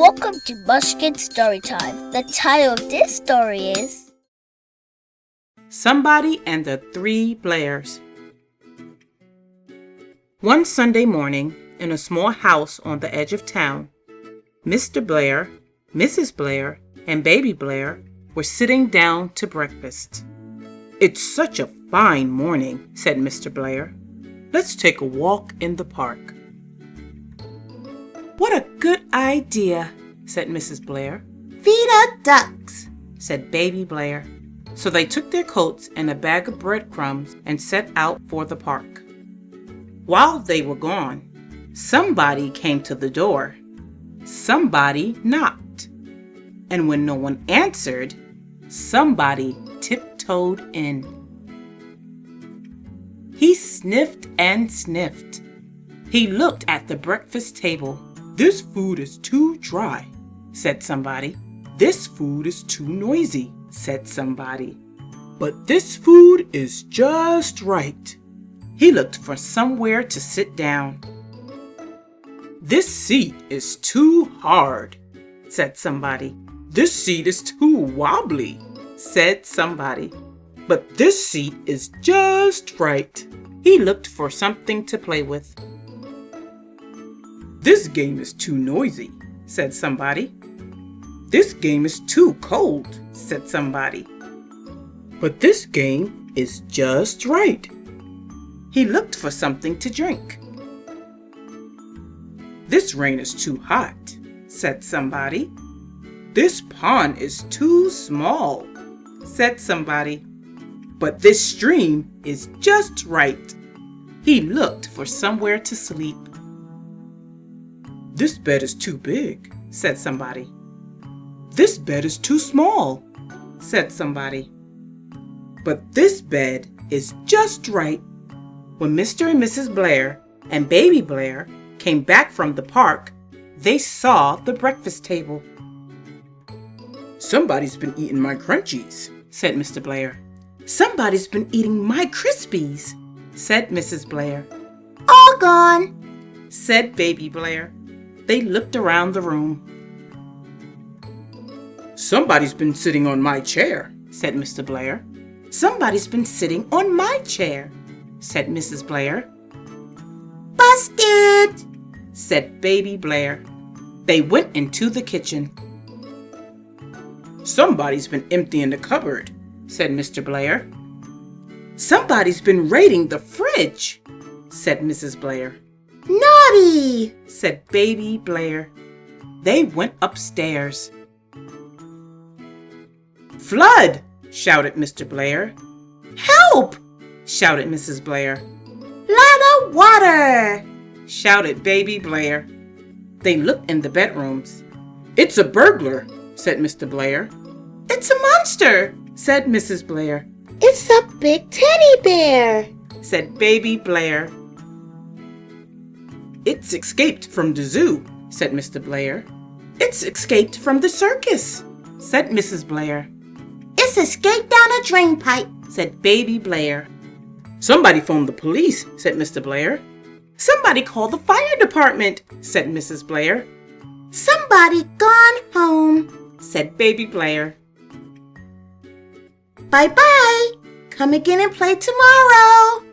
Welcome to Munchkin Storytime. The title of this story is Somebody and the Three Blairs. One Sunday morning, in a small house on the edge of town, Mr. Blair, Mrs. Blair, and Baby Blair were sitting down to breakfast. "It's such a fine morning," said Mr. Blair. "Let's take a walk in the park." "What a good idea," said Mrs. Blair. "Feed our ducks," said Baby Blair. So they took their coats and a bag of breadcrumbs and set out for the park. While they were gone, somebody came to the door. Somebody knocked. And when no one answered, somebody tiptoed in. He sniffed and sniffed. He looked at the breakfast table. "This food is too dry," said somebody. "This food is too noisy," said somebody. "But this food is just right." He looked for somewhere to sit down. "This seat is too hard," said somebody. "This seat is too wobbly," said somebody. "But this seat is just right." He looked for something to play with. "This game is too noisy," said somebody. "This game is too cold," said somebody. "But this game is just right." He looked for something to drink. "This rain is too hot," said somebody. "This pond is too small," said somebody. "But this stream is just right." He looked for somewhere to sleep. "This bed is too big," said somebody. "This bed is too small," said somebody. "But this bed is just right." When Mr. and Mrs. Blair and Baby Blair came back from the park, they saw the breakfast table. "Somebody's been eating my crunchies," said Mr. Blair. "Somebody's been eating my crispies," said Mrs. Blair. "All gone," said Baby Blair. They looked around the room. "Somebody's been sitting on my chair," said Mr. Blair. "Somebody's been sitting on my chair," said Mrs. Blair. "Busted," said Baby Blair. They went into the kitchen. "Somebody's been emptying the cupboard," said Mr. Blair. "Somebody's been raiding the fridge," said Mrs. Blair. "Naughty," said Baby Blair. They went upstairs. "Flood!" shouted Mr. Blair. "Help!" shouted Mrs. Blair. "Lot of water," shouted Baby Blair. They looked in the bedrooms. "It's a burglar," said Mr. Blair. "It's a monster," said Mrs. Blair. "It's a big teddy bear," said Baby Blair. "It's escaped from the zoo," said Mr. Blair. "It's escaped from the circus," said Mrs. Blair. "It's escaped down a drain pipe," said Baby Blair. "Somebody phoned the police," said Mr. Blair. "Somebody called the fire department," said Mrs. Blair. "Somebody gone home," said Baby Blair. "Bye-bye. Come again and play tomorrow."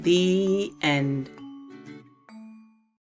The end.